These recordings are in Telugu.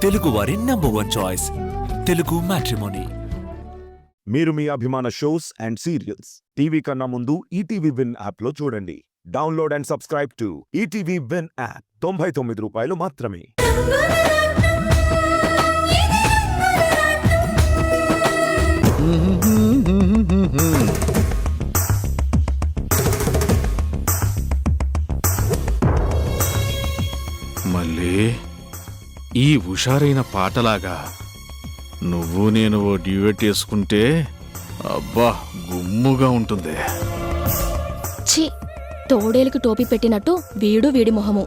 తెలుగువారి నంబర్ 1 చాయిస్ తెలుగు మ్యాట్రిమోనీ. మీరు మీ అభిమాన షోస్ అండ్ సీరియల్స్ టీవీ కన్నా ముందు ఈటీవీ విన్ యాప్లో చూడండి. Download and subscribe to ETV win app. 99 రూపాయలు మాత్రమే. మళ్ళీ ఈ హుషారైన పాటలాగా నువ్వు నేను ఓ డ్యూయెట్ వేసుకుంటే అబ్బా గుమ్ముగా ఉంటుంది. ఛీ, తోడేలికి టోపీ పెట్టినట్టు వీడి మొహము.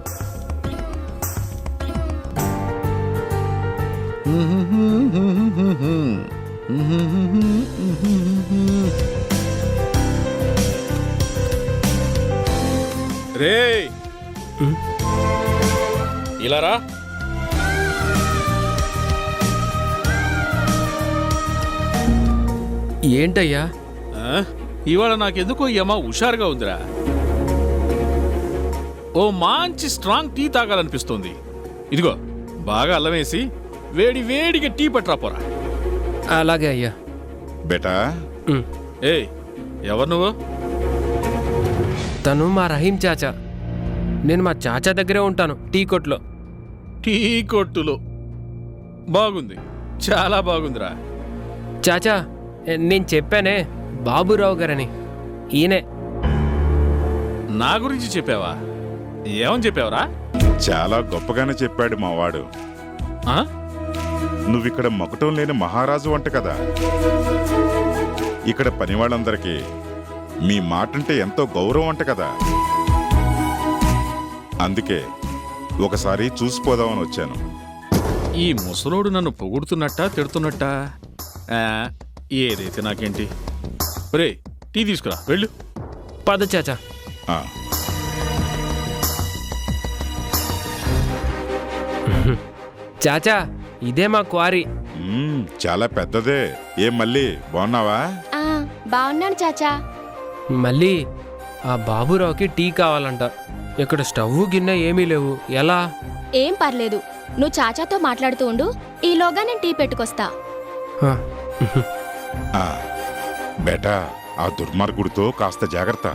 రే ఇలా రా. ఏంటయ్యా ఇవాళ నాకెందుకో ఏమా హుషారుగా ఉందిరా. ఓ మంచి స్ట్రాంగ్ టీ తాగాలనిపిస్తుంది. ఇదిగో బాగా అల్లం వేసి వేడి వేడిగా టీ పట్టరా పోరా. అలాగే అయ్యా. బేటా ఏయ్, ఎవరు నువ్వు? తను మా రహీం చాచా. నేను మా చాచా దగ్గరే ఉంటాను, టీ కొట్లో. టీ కొట్టులో బాగుంది, చాలా బాగుందిరా. చాచా, నేను చెప్పానే బాబురావు గారని, ఈయనే. నా గురించి చెప్పావా? ఏమని చెప్పావురా? చాలా గొప్పగానే చెప్పాడు మావాడు. ఆ? నువ్విక్కడ మొకటం లేని మహారాజు అంట కదా. ఇక్కడ పనివాళ్ళందరికీ మీ మాటంటే ఎంతో గౌరవం అంట కదా. అందుకే ఒకసారి చూసిపోదామని వచ్చాను. ఈ ముసలోడు నన్ను పొగుడుతున్నట్టా తిడుతున్నట్టా? ఏదైతే నాకేంటి. రే, టీ తీసుకురా, వెళ్ళు. పద చాచా. ఆ, చాచా, ఇదే మా క్వారీ. చాలా పెద్దదే. ఏం మళ్ళీ బాగున్నావా? బాగున్నాను చాచా. మళ్ళీ ఆ బాబురావుకి టీ కావాలంట. ఇక్కడ స్టవ్ గిన్నె ఏమీ లేవు. ఎలా? ఏం పర్లేదు, నువ్వు చాచాతో మాట్లాడుతూ ఉండు, ఈలోగా నేను టీ పెట్టుకొస్తా. హ, ఆ, బేటా ఆ దుర్మార్గుడితో కాస్త జాగ్రత్త.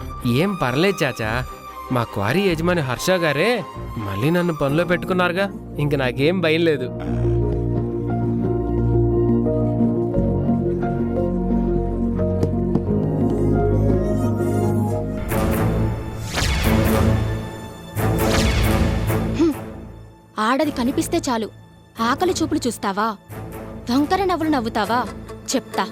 ఏం పర్లేదు చాచా. మా క్వారీ యజమాని హర్ష గారే మళ్ళీ నన్ను పనిలో పెట్టుకున్నారుగా, ఇంక నాకేం భయం లేదు. ఆడది కనిపిస్తే చాలు ఆకలి చూపులు చూస్తావా? వంకర నవ్వులు నవ్వుతావా? చెప్తా.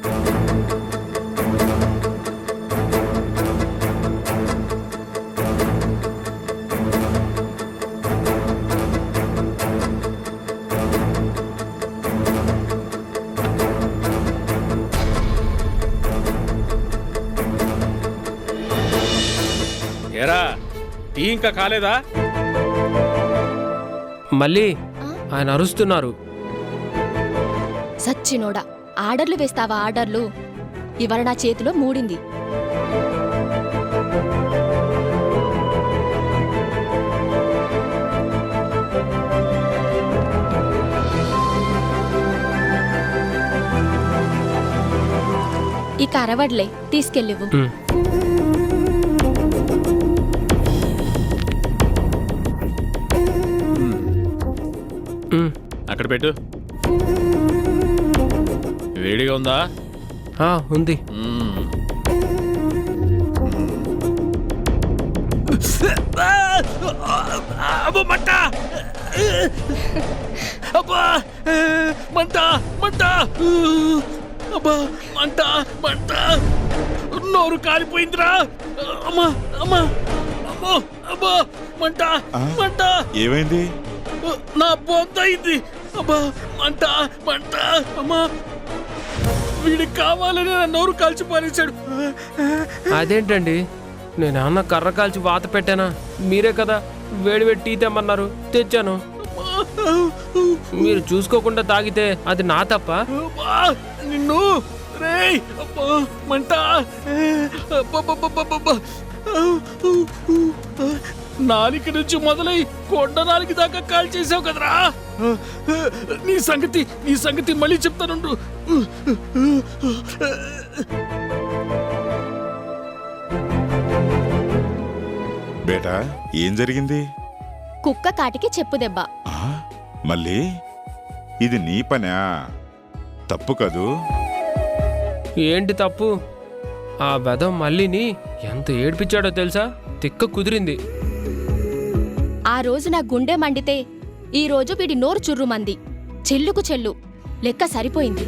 ఏరా, టీ ఇంకా కాలేదా? మళ్ళీ ఆయన అరుస్తున్నారు. సచ్చినోడా, ఆర్డర్లు వేస్తావా? ఆర్డర్లు ఇవాళ నా చేతిలో మూడింది. ఇక అరవడ్లే, తీసుకెళ్ళివు. అక్కడ పెట్టు. వేడిగా ఉందా? ఉంది. మంట! అబ్బా, మంట మంట! అబ్బా, మంట మంట! నోరు కాలిపోయిందిరా. అమ్మా అమ్మా అమ్మో, అబ్బా, మంట మంట! ఏమైంది? నా బొందయింది. అబ్బా, మంట మంట! అమ్మా, వీడికి కావాలని నా నోరు కాల్చి పారేశాడు. అదేంటండి, నేనేమన్నా కర్ర కాల్చి వాత పెట్టానా? మీరే కదా వేడివేడి టీ తెమ్మన్నారు, తెచ్చాను. మీరు చూసుకోకుండా తాగితే అది నా తప్ప? నిన్ను రేయ్! మంట! నాలిక నుంచి మొదలై కొండ నాలిక దాకా కాల్ చేసావు కదరా. నీ సంగతి మళ్ళీ చెప్తానుండు. బేటా ఏం జరిగింది? కుక్క కాటికి చెప్పు దెబ్బ. ఆ, మళ్ళీ ఇది నీ పనా? తప్పు కదూ? ఏంటి తప్పు? ఆ వెధం మళ్ళీని ఎంత ఏడ్పించాడో తెలుసా? తిక్క కుదిరింది. ఆ రోజు నా గుండె మండితే ఈ రోజు వీడి నోరు చుర్రుమంది. చెల్లుకు చెల్లు లెక్క సరిపోయింది.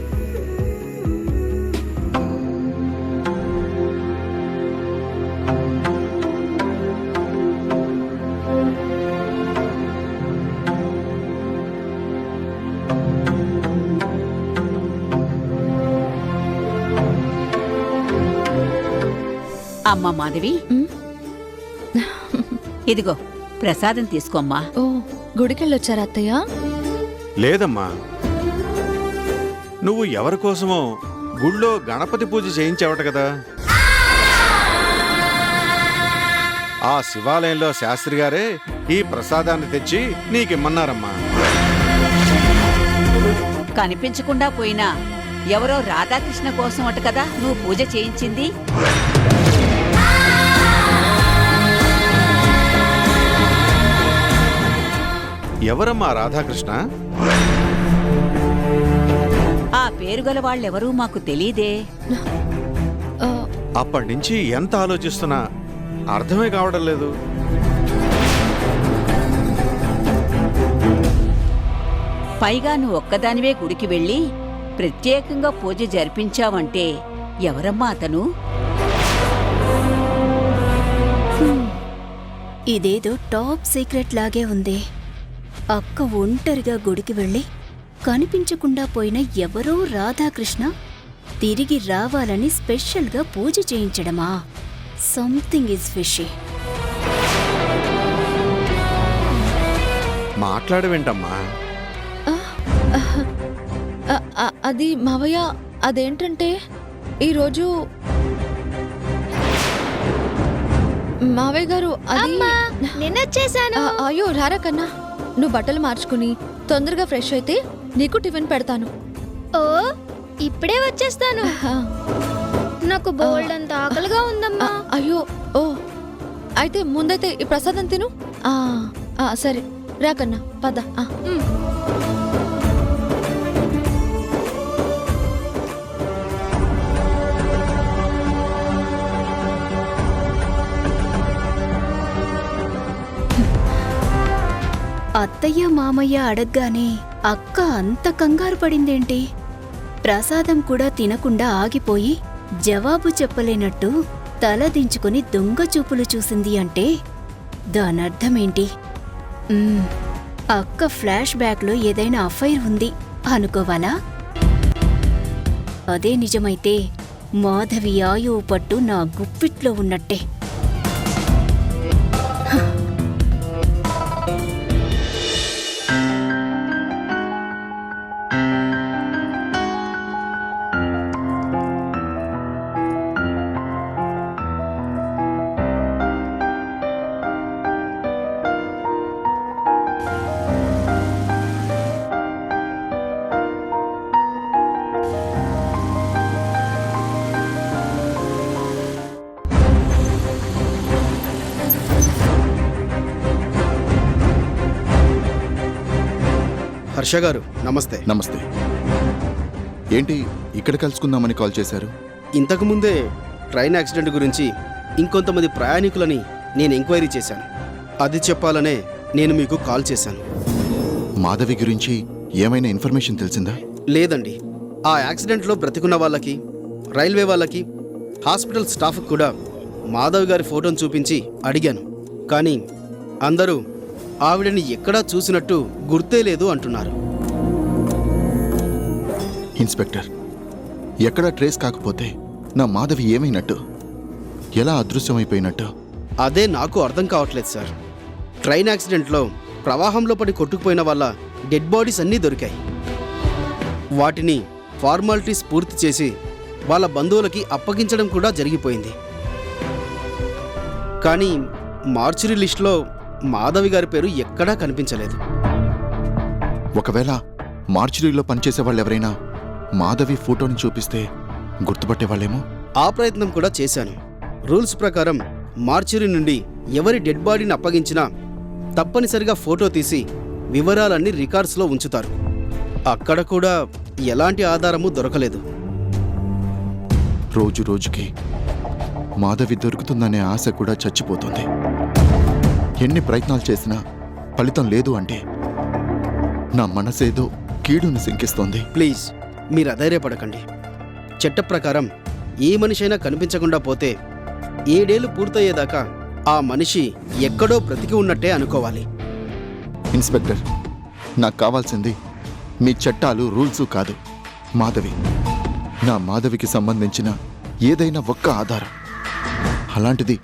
అమ్మా మాధవి, ఇదిగో ప్రసాదం తీసుకోమ్మా. ఓ, గుడికెళ్ళొచ్చారా అత్తయ్య? లేదమ్మా, నువ్వు ఎవరి కోసమో గుళ్ళో గణపతి పూజ చేయించావట కదా. ఆ శివాలయంలో శాస్త్రి గారే ఈ ప్రసాదాన్ని తెచ్చి నీకిమ్మన్నారమ్మా. కనిపించకుండా పోయినా ఎవరో రాధాకృష్ణ కోసం అట కదా నువ్వు పూజ చేయించింది. ఎవరమ్మా రాధాకృష్ణ? ఆ పేరు గల వాళ్ళెవరూ మాకు తెలీదే. అప్పటినుంచి ఎంత ఆలోచిస్తున్నా అర్థమే కావడం లేదు. పైగా నువ్వు ఒక్కదానివే గుడికి వెళ్ళి ప్రత్యేకంగా పూజ జరిపించావంటే ఎవరమ్మా అతను? ఇదేదో టాప్ సీక్రెట్ లాగే ఉంది. అక్క ఒంటరిగా గుడికి వెళ్ళి కనిపించకుండా పోయిన ఎవరో రాధాకృష్ణ తిరిగి రావాలని స్పెషల్గా పూజ చేయించడమా? Something is fishy. మాట్లాడవేంటమ్మా? అది మావయ్య, అదేంటంటే ఈరోజు మావయ్య గారు అది నేనొచ్చేసాను. అయ్యో రారా కన్నా, నువ్వు బట్టలు మార్చుకుని తొందరగా ఫ్రెష్ అయితే నీకు టిఫిన్ పెడతాను. ఓ, ఇప్పుడే వచ్చేస్తాను. నాకు బోల్డ్ అంత ఆకలిగా ఉందమ్మా. అయ్యో, ఓ అయితే ముందైతే ఈ ప్రసాదం తిను. సరే రా కన్నా, పద. అత్తయ్య మామయ్య అడగ్గానే అక్క అంత కంగారు పడిందేంటి? ప్రసాదం కూడా తినకుండా ఆగిపోయి జవాబు చెప్పలేనట్టు తల దించుకుని దొంగ చూపులు చూసింది అంటే దానర్థమేంటి? అక్క ఫ్లాష్ బ్యాక్లో ఏదైనా అఫైర్ ఉంది అనుకోవాలా? అదే నిజమైతే మాధవి ఆయువు పట్టు నా గుప్పిట్లో ఉన్నట్టే. హర్ష గారు నమస్తే. నమస్తే. ఏంటి ఇక్కడ కలుసుకుందామని కాల్ చేశారు? ఇంతకుముందే ట్రైన్ యాక్సిడెంట్ గురించి ఇంకొంతమంది ప్రయాణికులని నేను ఎంక్వైరీ చేశాను. అది చెప్పాలనే నేను మీకు కాల్ చేశాను. మాధవి గురించి ఏమైనా ఇన్ఫర్మేషన్ తెలిసిందా? లేదండి, ఆ యాక్సిడెంట్లో బ్రతికున్న వాళ్ళకి, రైల్వే వాళ్ళకి, హాస్పిటల్ స్టాఫ్కి కూడా మాధవి గారి ఫోటోను చూపించి అడిగాను. కానీ అందరూ ఆవిడని ఎక్కడా చూసినట్టు గుర్తే లేదు అంటున్నారు. ఇన్స్పెక్టర్, ఎక్కడా ట్రేస్ కాకపోతే నా మాధవి ఏమైనట్టు? ఎలా అదృశ్యమైపోయినట్టు? అదే నాకు అర్థం కావట్లేదు సార్. ట్రైన్ యాక్సిడెంట్లో ప్రవాహంలో పడి కొట్టుకుపోయిన వాళ్ళ డెడ్ బాడీస్ అన్నీ దొరికాయి. వాటిని ఫార్మాలిటీస్ పూర్తి చేసి వాళ్ళ బంధువులకి అప్పగించడం కూడా జరిగిపోయింది. కానీ మార్చురీ లిస్టులో మాధవి గారి పేరు ఎక్కడా కనిపించలేదు. ఒకవేళ మార్చురీలో పనిచేసే వాళ్ళు ఎవరైనా మాధవి ఫోటోని చూపిస్తే గుర్తుపట్టేవాళ్ళేమో. ఆ ప్రయత్నం కూడా చేశాను. రూల్స్ ప్రకారం మార్చురీ నుండి ఎవరి డెడ్ బాడీని అప్పగించినా తప్పనిసరిగా ఫోటో తీసి వివరాలన్నీ రికార్డ్స్లో ఉంచుతారు. అక్కడ కూడా ఎలాంటి ఆధారము దొరకలేదు. రోజు రోజుకి మాధవి దొరుకుతుందనే ఆశ కూడా చచ్చిపోతుంది. ఎన్ని ప్రయత్నాలు చేసినా ఫలితం లేదు అంటే నా మనసేదో కీడుని శంకిస్తోంది. ప్లీజ్ మీరు అధైర్యపడకండి. చట్ట ప్రకారం ఏ మనిషైనా కనిపించకుండా పోతే 7 ఏళ్లు పూర్తయ్యేదాకా ఆ మనిషి ఎక్కడో బ్రతికి ఉన్నట్టే అనుకోవాలి. ఇన్స్పెక్టర్, నాకు కావాల్సింది మీ చట్టాలు రూల్సు కాదు, మాధవి. నా మాధవికి సంబంధించిన ఏదైనా ఒక్క ఆధారం, అలాంటిది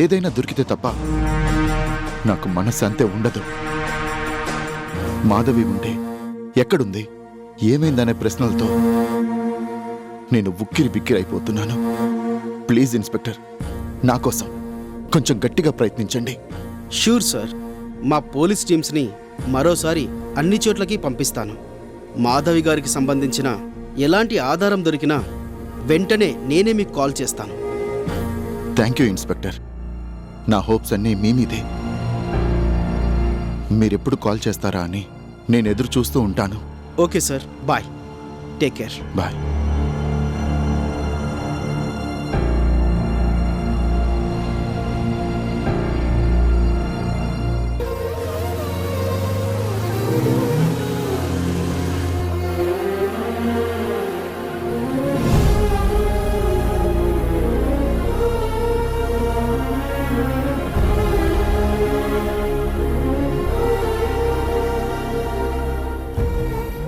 ఏదైనా దొరికితే తప్ప నాకు మనశ్శాంతే ఉండదు. మాధవి ఉంటే ఎక్కడుంది, ఏమైందనే ప్రశ్నలతో నేను ఉక్కిరి బిక్కిరైపోతున్నాను. ప్లీజ్ ఇన్స్పెక్టర్, నా కోసం కొంచెం గట్టిగా ప్రయత్నించండి. Sure sir. మా పోలీస్ టీమ్స్ని మరోసారి అన్ని చోట్లకి పంపిస్తాను. మాధవి గారికి సంబంధించిన ఎలాంటి ఆధారం దొరికినా వెంటనే నేనే మీకు కాల్ చేస్తాను. Thank you inspector. నా హోప్స్ అన్నీ మీ మీదే. మీరెప్పుడు కాల్ చేస్తారా అని నేను ఎదురు చూస్తూ ఉంటాను. Okay sir, bye. Take care. Bye.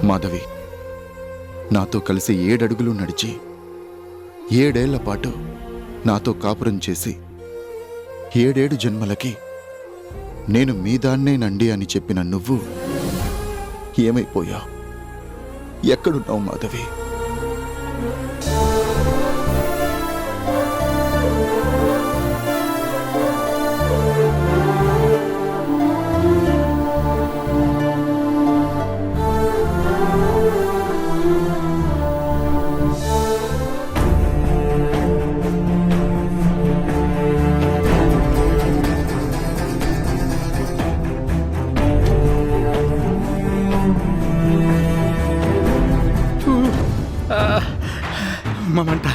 Madhavi నాతో కలిసి 7 అడుగులు నడిచి 7 ఏళ్ల పాటు నాతో కాపురం చేసి 7 జన్మలకి నేను మీదాన్నేనండి అని చెప్పిన నువ్వు ఏమైపోయావు? ఎక్కడున్నావు మాధవి? మమంట.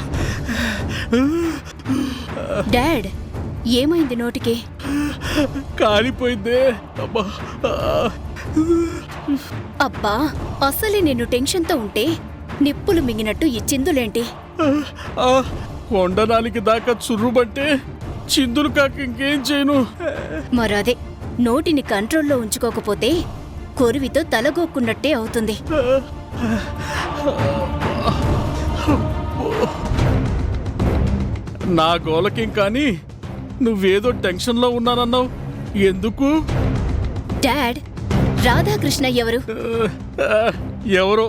డాడ్, ఏమైంది నోటికి? కాలిపోయిందే. అబ్బా. అబ్బా, అసలే నేను టెన్షన్తో ఉంటే నిప్పులు మింగినట్టు ఈ చిందులేంటి? కొండనాలికి దాకా చుర్రుబంటే చిందులు కాక ఇంకేం చేయను. మరదే, నోటిని కంట్రోల్లో ఉంచుకోకపోతే కొరివితో తలగొక్కున్నట్టే అవుతుంది. నా గోలకేం కానీ నువ్వేదో టెన్షన్లో ఉన్నానన్నావు. ఎందుకు? డాడ్, రాధాకృష్ణ ఎవరు? ఎవరో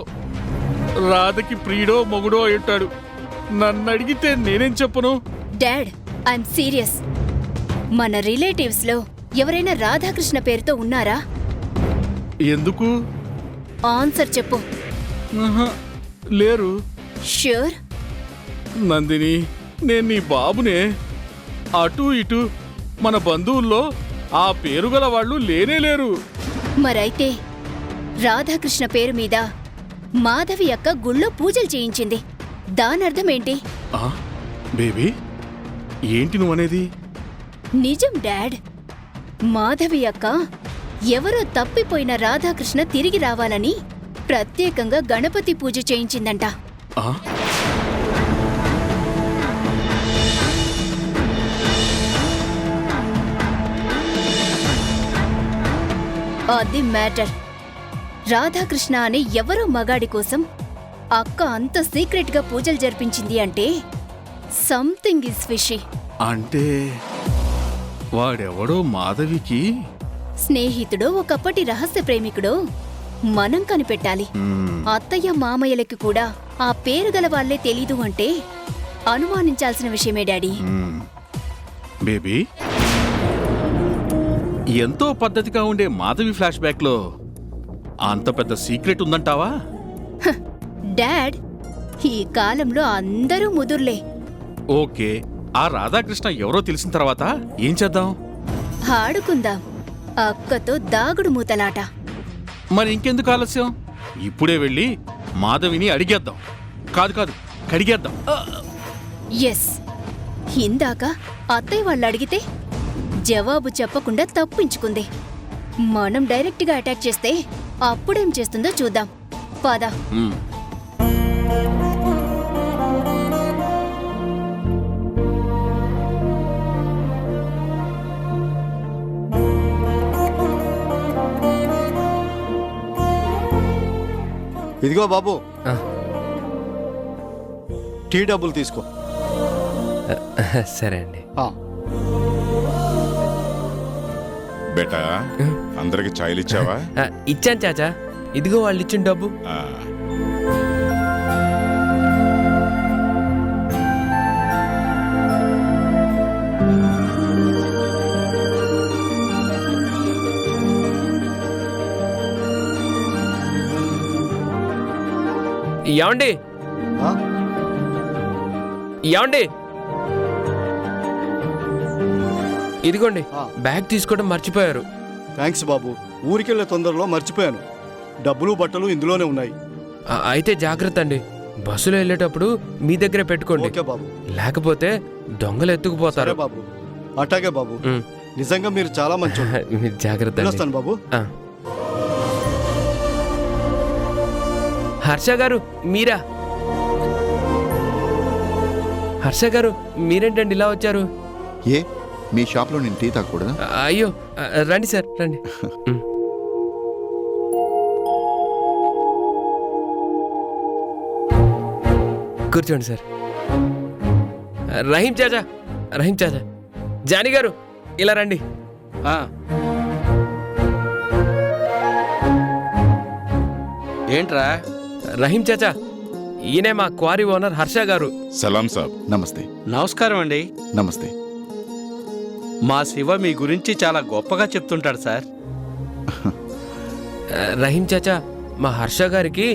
రాధకి ప్రియుడో మొగుడో అయ్యుంటాడు. నన్ను అడిగితే నేనేం చెప్పను? Dad, I'm serious. మన రిలేటివ్స్ లో ఎవరైనా రాధాకృష్ణ పేరుతో ఉన్నారా? ఎందుకు? ఆన్సర్ చెప్పు. లేరు. ష్యూర్? నందిని, నేను నీ బాబునే. అటు ఇటు మన బంధువుల్లో ఆ పేరు గల వాళ్ళు లేనేలేరు. మరైతే రాధాకృష్ణ పేరు మీద మాధవి అక్క గుళ్ళో పూజలు చేయించింది. దానర్థం ఏంటి? బేబీ, ఏంటి నువ్వనేది? నిజం డాడ్. మాధవి అక్క ఎవరో తప్పిపోయిన రాధాకృష్ణ తిరిగి రావాలని ప్రత్యేకంగా గణపతి పూజ చేయించిందంట. అది మ్యాటర్. రాధాకృష్ణ అనే ఎవరో మగాడి కోసం అక్క అంత సీక్రెట్ గా పూజలు జరిపించింది అంటే సంథింగ్ ఇస్ ఫిషీ. అంటే వాడెవడో మాధవికి స్నేహితుడో ఒకప్పటి రహస్య ప్రేమికుడో మనం కనిపెట్టాలి. అత్తయ్య మామయ్యలకి కూడా ఆ పేరు గల వాళ్లే తెలీదు అంటే అనుమానించాల్సిన విషయమే డాడీ. బేబీ, ఎంతో పద్ధతిగా ఉండే మాధవి ఫ్లాష్ బ్యాక్ లో అంత పెద్ద సీక్రెట్ ఉందంటావా? డాడ్, ఈ కాలంలో అందరూ ముదుర్లే. ఓకే, ఆ రాధాకృష్ణ ఎవరో తెలిసిన తర్వాత ఏం చేద్దాం? ఆడుకుందాం, అక్కతో దాగుడు మూతలాట. మరి ఇంకెందుకు ఆలస్యం? ఇప్పుడే వెళ్ళి మాధవిని అడిగేద్దాం. కాదు కడిగేద్దాం. ఎస్, ఇందాక అత్తయ్య వాళ్ళు అడిగితే జవాబు చెప్పకుండా తప్పించుకుంది. మనం డైరెక్ట్గా అటాక్ చేస్తే అప్పుడేం చేస్తుందో చూద్దాం. పద. మ్. ఇదిగో బాబు, ఆ. టీ డబ్బులు తీసుకో. సరే అండి. బేటా, అందరికి ఛాయలు ఇచ్చావా? ఇచ్చాను చాచా, ఇదిగో వాళ్ళు ఇచ్చిన డబ్బు. ఆ, ఏమండి ఏమండి, ఇదిగోండి బ్యాగ్ తీసుకోవడం మర్చిపోయారు. థ్యాంక్స్ బాబు, ఊరికెళ్ళే తొందరలో మర్చిపోయాను. డబ్బులు బట్టలు ఇందులోనే ఉన్నాయి. అయితే జాగ్రత్త అండి, బస్సులో వెళ్ళేటప్పుడు మీ దగ్గరే పెట్టుకోండి. ఓకే బాబు. లేకపోతే దొంగలు ఎత్తుకుపోతారు. సరే బాబు. అట్లాగే బాబు. ఉమ్. నిజంగా మీరు చాలా మంచి మీరు జాగ్రత్త అండి. వస్తాను బాబు. ఆ. హర్ష గారు మీరా? హర్ష గారు మీరేంటండి ఇలా వచ్చారు? ఏ మీ షాప్లో నేను టీ తాగకూడదా? అయ్యో, రండి సార్ రండి. ఉమ్. కూర్చోండి సార్. రహీం చాచా, జానీ గారు ఇలా రండి. ఏంట్రా? రహీం చాచా, ఈయనే మా క్వారీ ఓనర్ హర్ష గారు. సలాం సాబ్. నమస్తే. నమస్కారం అండి. నమస్తే. మా శివ మీ గురించి చాలా గొప్పగా చెప్తుంటాడు సార్. రహీం చాచా, మా హర్ష గారికి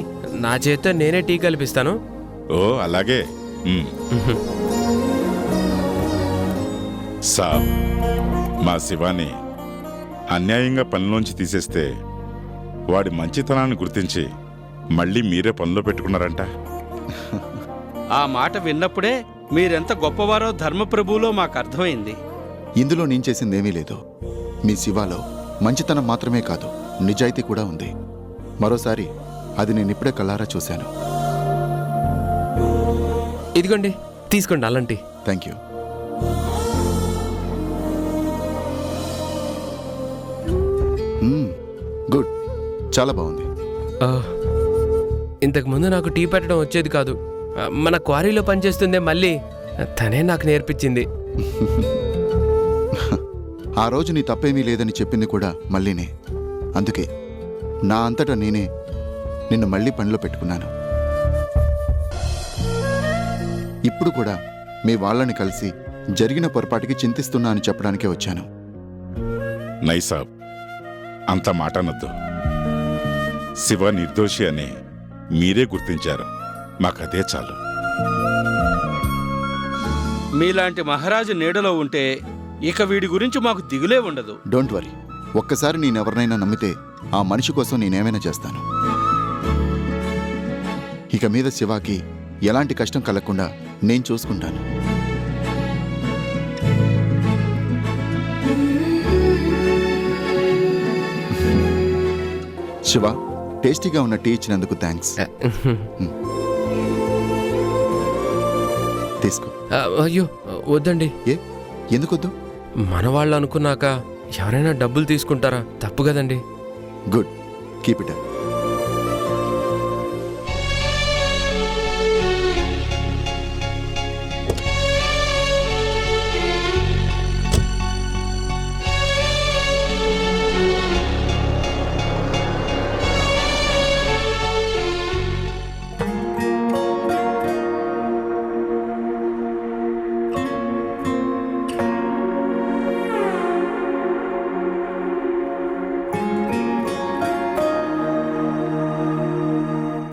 నా చేత్తో నేనే టీ కల్పిస్తాను. ఓ అలాగే. సాబ్, మా శివాని అన్యాయంగా పనిలోంచి తీసేస్తే వాడి మంచితనాన్ని గుర్తించి మళ్ళీ మీరే పనిలో పెట్టుకున్నారంట. ఆ మాట విన్నప్పుడే మీరెంత గొప్పవారో ధర్మప్రభువులో మాకు అర్థమైంది. ఇందులో నేను చేసిందేమీ లేదు. మీ శివాలో మంచితనం మాత్రమే కాదు, నిజాయితీ కూడా ఉంది. మరోసారి అది నేను ఇప్పుడే కళ్ళారా చూశాను. ఇదిగోండి తీసుకోండి అలాంటి. Thank you. గుడ్, చాలా బాగుంది. ఇంతకుముందు నాకు టీ పెట్టడం వచ్చేది కాదు. మన క్వారీలో పనిచేస్తుందే మళ్ళీ, తనే నాకు నేర్పించింది. ఆ రోజు నీ తప్పేమీ లేదని చెప్పింది కూడా మళ్ళీనే. అందుకే నా అంతటా నేనే నిన్ను మళ్ళీ పనిలో పెట్టుకున్నాను. ఇప్పుడు కూడా మీ వాళ్ళని కలిసి జరిగిన పొరపాటుకి చింతిస్తున్నా అని చెప్పడానికే వచ్చాను. నై సాబ్, అంత మాట అనొద్దు. శివ నిర్దోషి అని మీరే గుర్తించారు, మాకదే చాలు. మీలాంటి మహారాజు నీడలో ఉంటే ఇక వీడి గురించి మాకు దిగులే ఉండదు. డోంట్ వరీ, ఒక్కసారి నేనెవరినైనా నమ్మితే ఆ మనిషి కోసం నేనేమైనా చేస్తాను. ఇక మీద శివాకి ఎలాంటి కష్టం కలగకుండా నేను చూసుకుంటాను. శివ, టేస్టీగా ఉన్న టీ ఇచ్చినందుకు థ్యాంక్స్. తీసుకో. అయ్యో వద్దండి. ఏ ఎందుకొద్దు? మన వాళ్ళు అనుకున్నాక ఎవరైనా డబ్బులు తీసుకుంటారా? తప్పు కదండి. Good, keep it up.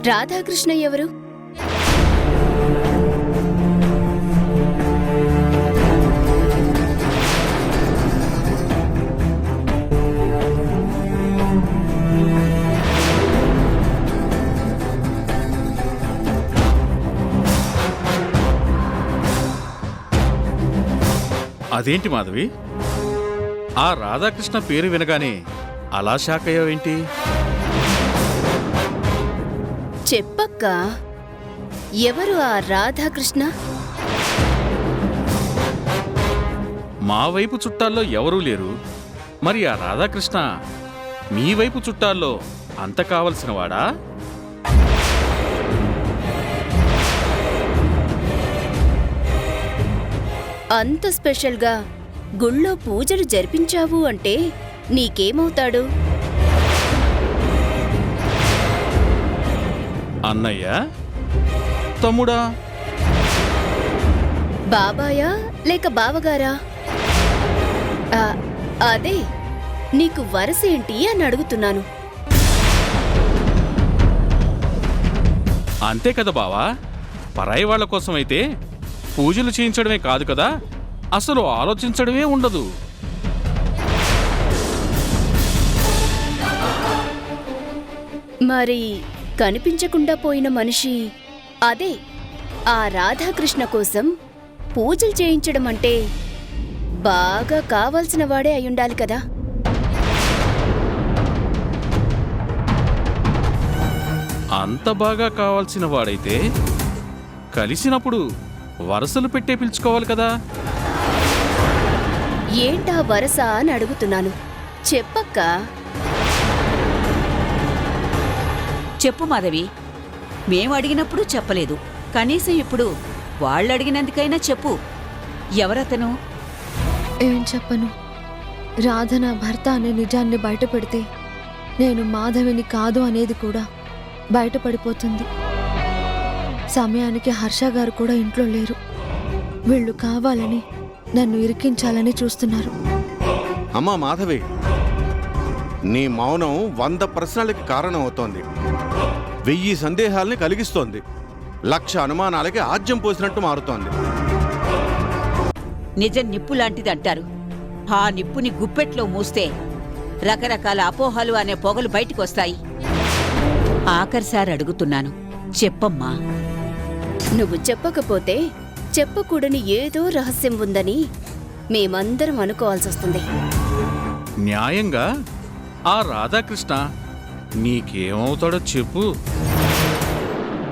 Radhakrishna ఎవరు? అదేంటి మాధవి, ఆ రాధాకృష్ణ పేరు వినగానే అలా షాక్ అయ్యావేంటి? చెప్పక్క, ఎవరు ఆ రాధాకృష్ణ? మా వైపు చుట్టాల్లో ఎవరూ లేరు, మరి ఆ రాధాకృష్ణ మీ వైపు చుట్టాల్లో అంత కావలసిన వాడా? అంత స్పెషల్గా గుళ్ళో పూజలు జరిపించావు అంటే నీకేమవుతాడు? అన్నయ్య, తమ్ముడా, బాబాయా లేక బావగారా? అదే, నీకు వరసేంటి అని అడుగుతున్నాను. అంతే కదా బావా. పరాయి వాళ్ల కోసం అయితే పూజలు చేయించడమే కాదు కదా, అసలు ఆలోచించడమే ఉండదు. మరి కనిపించకుండా పోయిన మనిషి, అదే ఆ రాధాకృష్ణ కోసం పూజలు చేయించడం అంటే బాగా కావాల్సిన వాడే అయ్యుండాలి కదా. అంత బాగా కావాల్సిన వాడైతే కలిసినప్పుడు వరసలు పెట్టే పిలుచుకోవాలి కదా. ఏంటా వరస అని అడుగుతున్నాను, చెప్పక్క. చెప్పు మాధవి, మేము అడిగినప్పుడు చెప్పలేదు, కనీసం ఇప్పుడు వాళ్ళు అడిగినందుకైనా చెప్పు. ఎవరతను? ఏం చెప్పను. రాధ నా భర్త అనే నిజాన్ని బయట పెడితే నేను మాధవిని కాదు అనేది కూడా బయటపడిపోతుంది. సమయానికి హర్ష గారు కూడా ఇంట్లో లేరు. వీళ్ళు కావాలని నన్ను ఇరికించాలని చూస్తున్నారు. అమ్మా మాధవి, నీ మౌనం 100 ప్రశ్నలకి కారణం అవుతోంది. 1000 సందేహాల్ని కలిగిస్తోంది. 1,00,000 అనుమానాలకి ఆజ్యం పోసినట్టు మారుతోంది. నిజం నిప్పు లాంటిది అంటారు. ఆ నిప్పుని గుప్పెట్లో మూస్తే రకరకాల అపోహలు అనే పొగలు బయటికొస్తాయి. ఆఖరిసారి అడుగుతున్నాను, చెప్పమ్మా. నువ్వు చెప్పకపోతే చెప్పకూడని ఏదో రహస్యం ఉందని మేమందరం అనుకోవాల్సొస్తుంది. న్యాయంగా ఆ రాధాకృష్ణ నీకేమవుతాడో చెప్పు.